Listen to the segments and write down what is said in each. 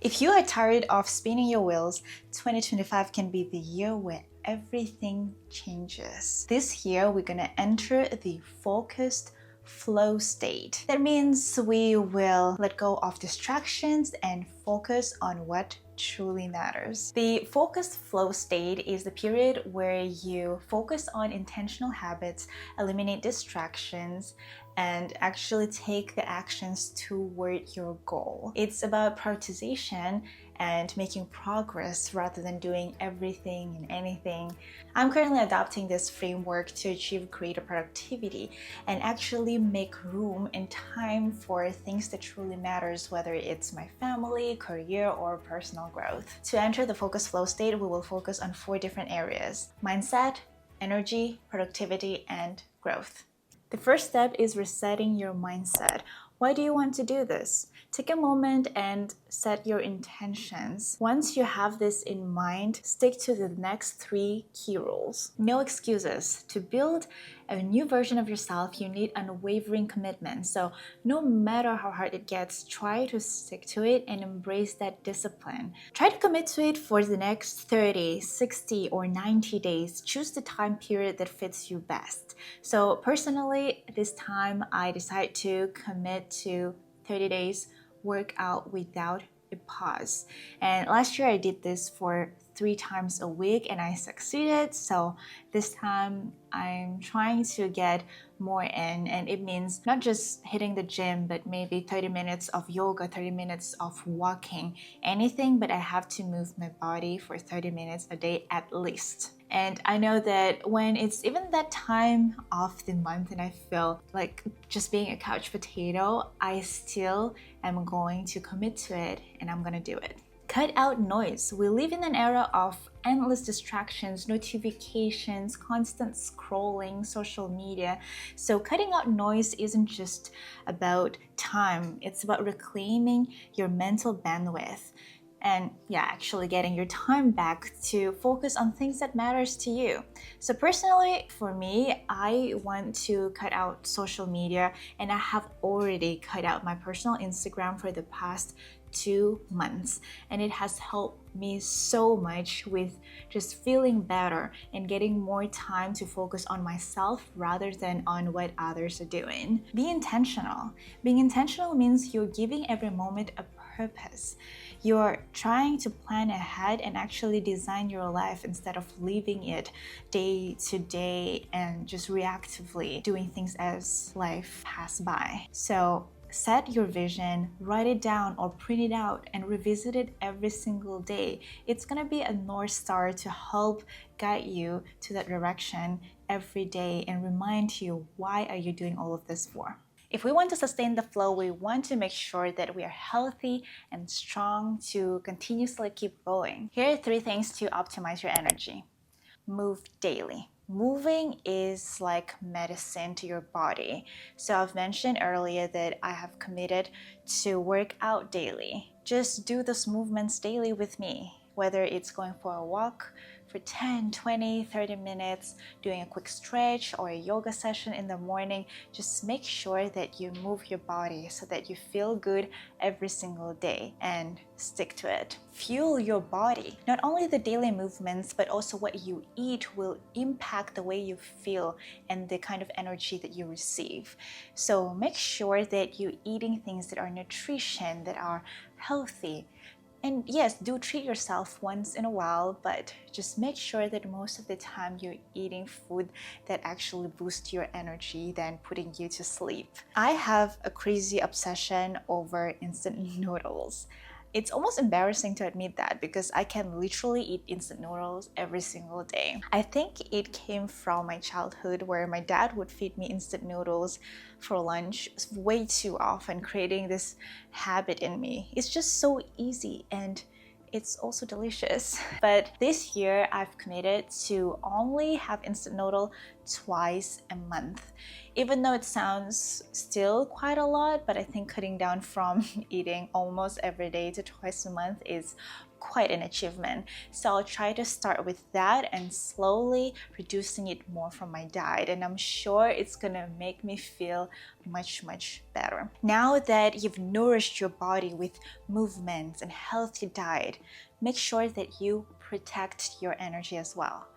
If you are tired of spinning your wheels, 2025 can be the year where everything changes. This year, we're gonna enter the focused flow state. That means we will let go of distractions and focus on what truly matters. The focused flow state is the period where you focus on intentional habits, eliminate distractions, and actually take the actions toward your goal. It's about prioritization and making progress rather than doing everything and anything. I'm currently adopting this framework to achieve greater productivity and actually make room and time for things that truly matters, whether it's my family, career, or personal growth. To enter the focus flow state, we will focus on 4 different areas: mindset, energy, productivity, and growth. The first step is resetting your mindset. Why do you want to do this? Take a moment and set your intentions. Once you have this in mind, stick to the next 3 key rules. No excuses. To build a new version of yourself, you need unwavering commitment. So no matter how hard it gets, try to stick to it and embrace that discipline. Try to commit to it for the next 30, 60, or 90 days. Choose the time period that fits you best. So personally, this time I decided to commit to 30 days workout without a pause. And last year I did this for 3 times a week and I succeeded. So this time I'm trying to get more in, and it means not just hitting the gym, but maybe 30 minutes of yoga, 30 minutes of walking, anything, but I have to move my body for 30 minutes a day at least. And I know that when it's even that time of the month and I feel like just being a couch potato, I still am going to commit to it and I'm gonna do it. Cut out noise. We live in an era of endless distractions, notifications, constant scrolling, social media. So cutting out noise isn't just about time, it's about reclaiming your mental bandwidth. And actually getting your time back to focus on things that matters to you. So personally, for me, I want to cut out social media, and I have already cut out my personal Instagram for the past 2 months, and it has helped me so much with just feeling better and getting more time to focus on myself rather than on what others are doing. Be intentional. Being intentional means you're giving every moment a purpose. You're trying to plan ahead and actually design your life instead of leaving it day to day and just reactively doing things as life passes by. So set your vision, write it down or print it out and revisit it every single day. It's gonna be a North Star to help guide you to that direction every day and remind you, why are you doing all of this for? If we want to sustain the flow, we want to make sure that we are healthy and strong to continuously keep going. Here are 3 things to optimize your energy. Move daily. Moving is like medicine to your body. So I've mentioned earlier that I have committed to work out daily. Just do those movements daily with me, whether it's going for a walk for 10, 20, 30 minutes, doing a quick stretch or a yoga session in the morning. Just make sure that you move your body so that you feel good every single day and stick to it. Fuel your body. Not only the daily movements, but also what you eat will impact the way you feel and the kind of energy that you receive. So make sure that you're eating things that are nutrition, that are healthy. And yes, do treat yourself once in a while, but just make sure that most of the time you're eating food that actually boosts your energy than putting you to sleep. I have a crazy obsession over instant noodles. It's almost embarrassing to admit that because I can literally eat instant noodles every single day. I think it came from my childhood where my dad would feed me instant noodles for lunch way too often, creating this habit in me. It's just so easy and it's also delicious. But this year I've committed to only have instant noodle twice a month. Even though it sounds still quite a lot, but I think cutting down from eating almost every day to twice a month is quite an achievement. So I'll try to start with that and slowly reducing it more from my diet, and I'm sure it's gonna make me feel much better. Now that you've nourished your body with movements and healthy diet, make sure that you protect your energy as well.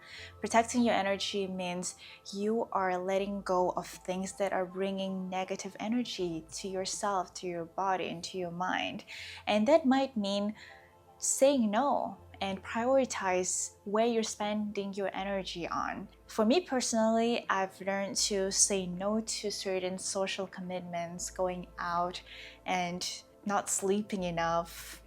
Protecting your energy means you are letting go of things that are bringing negative energy to yourself, to your body, and to your mind. And that might mean saying no and prioritize where you're spending your energy on. For me personally, I've learned to say no to certain social commitments, going out and not sleeping enough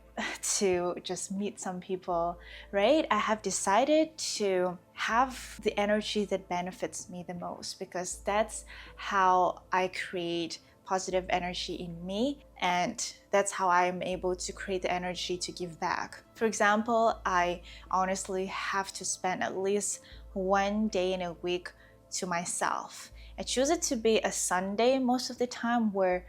to just meet some people, right? I have decided to have the energy that benefits me the most, because that's how I create positive energy in me, and that's how I'm able to create the energy to give back. For example, I honestly have to spend at least one day in a week to myself. I choose it to be a Sunday most of the time, where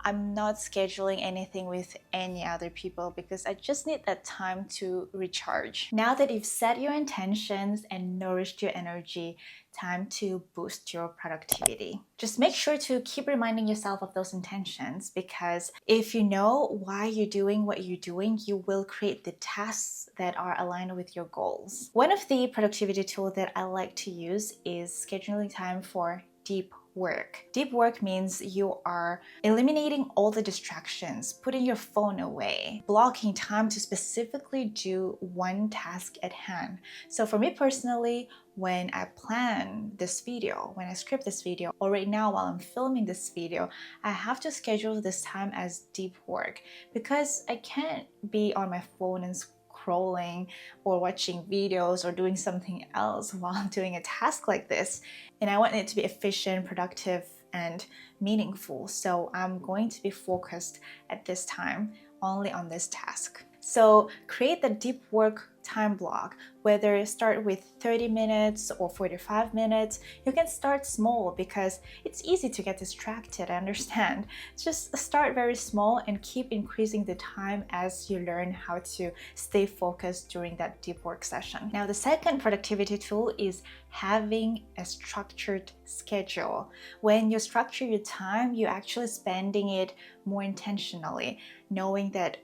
I'm not scheduling anything with any other people, because I just need that time to recharge. Now that you've set your intentions and nourished your energy, time to boost your productivity. Just make sure to keep reminding yourself of those intentions, because if you know why you're doing what you're doing, you will create the tasks that are aligned with your goals. One of the productivity tools that I like to use is scheduling time for deep work. Deep work means you are eliminating all the distractions, putting your phone away, blocking time to specifically do one task at hand. So for me personally, when I plan this video, when I script this video, or right now while I'm filming this video, I have to schedule this time as deep work, because I can't be on my phone and scrolling or watching videos or doing something else while I'm doing a task like this. And I want it to be efficient, productive, and meaningful. So I'm going to be focused at this time only on this task. So create the deep work time block, whether start with 30 minutes or 45 minutes. You can start small, because it's easy to get distracted, I understand. Just start very small and keep increasing the time as you learn how to stay focused during that deep work session. Now, the second productivity tool is having a structured schedule. When you structure your time, you're actually spending it more intentionally, knowing that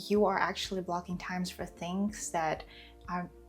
you are actually blocking times for things that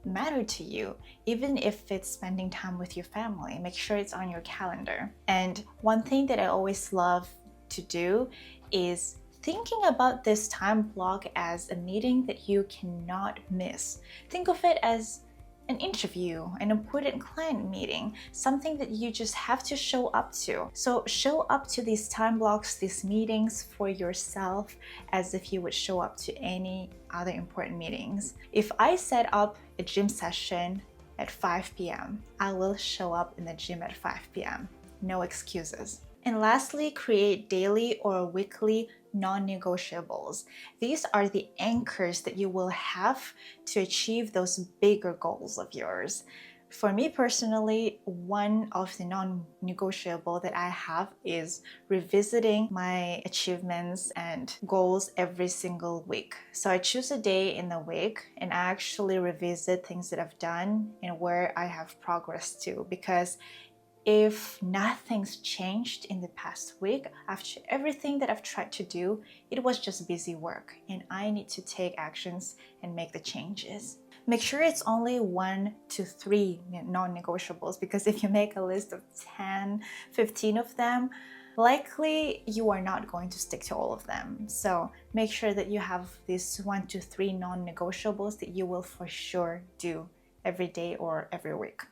matter to you. Even if it's spending time with your family, make sure it's on your calendar. And one thing that I always love to do is thinking about this time block as a meeting that you cannot miss. Think of it as an interview, an important client meeting, something that you just have to show up to. So show up to these time blocks, these meetings for yourself, as if you would show up to any other important meetings. If I set up a gym session at 5 p.m., I will show up in the gym at 5 p.m. No excuses. And lastly, create daily or weekly non-negotiables. These are the anchors that you will have to achieve those bigger goals of yours. For me personally, one of the non-negotiable that I have is revisiting my achievements and goals every single week. So I choose a day in the week and I actually revisit things that I've done and where I have progressed to, because if nothing's changed in the past week, after everything that I've tried to do, it was just busy work, and I need to take actions and make the changes. Make sure it's only 1 to 3 non-negotiables, because if you make a list of 10, 15 of them, likely you are not going to stick to all of them. So make sure that you have these 1 to 3 non-negotiables that you will for sure do every day or every week.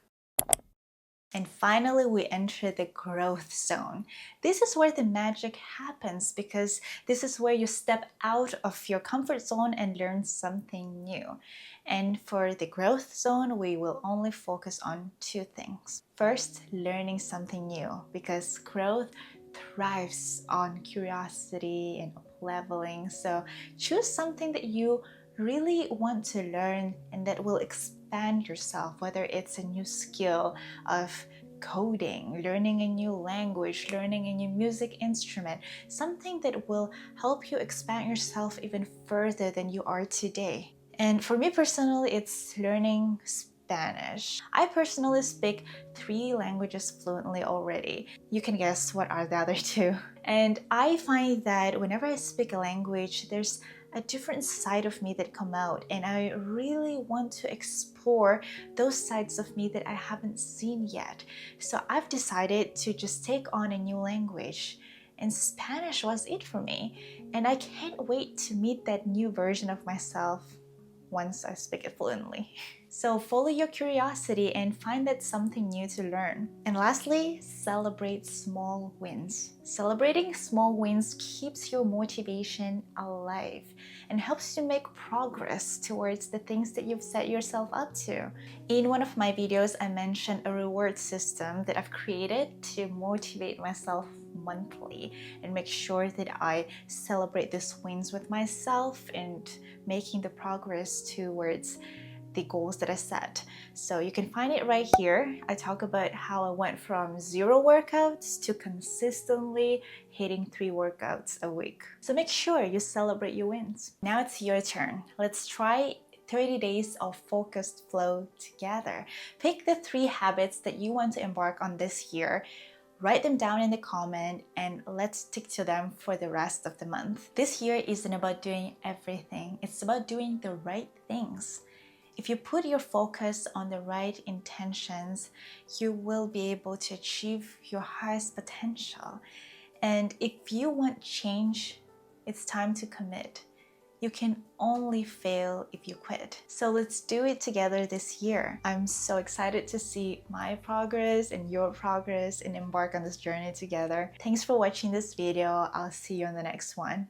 And finally, we enter the growth zone. This is where the magic happens, because this is where you step out of your comfort zone and learn something new. And for the growth zone, we will only focus on 2 things. First, learning something new, because growth thrives on curiosity and up-leveling. So choose something that you really want to learn and that will expand yourself, whether it's a new skill of coding, learning a new language, learning a new music instrument, something that will help you expand yourself even further than you are today. And for me personally, it's learning Spanish. I personally speak 3 languages fluently already. You can guess what are the other 2. And I find that whenever I speak a language, there's a different side of me that come out, and I really want to explore those sides of me that I haven't seen yet. So I've decided to just take on a new language, and Spanish was it for me. And I can't wait to meet that new version of myself once I speak it fluently. So follow your curiosity and find that something new to learn. And lastly, celebrate small wins. Celebrating small wins keeps your motivation alive and helps you make progress towards the things that you've set yourself up to. In one of my videos, I mentioned a reward system that I've created to motivate myself monthly and make sure that I celebrate these wins with myself and making the progress towards the goals that I set. So you can find it right here. I talk about how I went from 0 workouts to consistently hitting 3 workouts a week. So make sure you celebrate your wins. Now it's your turn. Let's try 30 days of focused flow together. Pick the 3 habits that you want to embark on this year. Write them down in the comment and let's stick to them for the rest of the month. This year isn't about doing everything. It's about doing the right things. If you put your focus on the right intentions, you will be able to achieve your highest potential. And if you want change, it's time to commit. You can only fail if you quit. So let's do it together this year. I'm so excited to see my progress and your progress and embark on this journey together. Thanks for watching this video. I'll see you on the next one.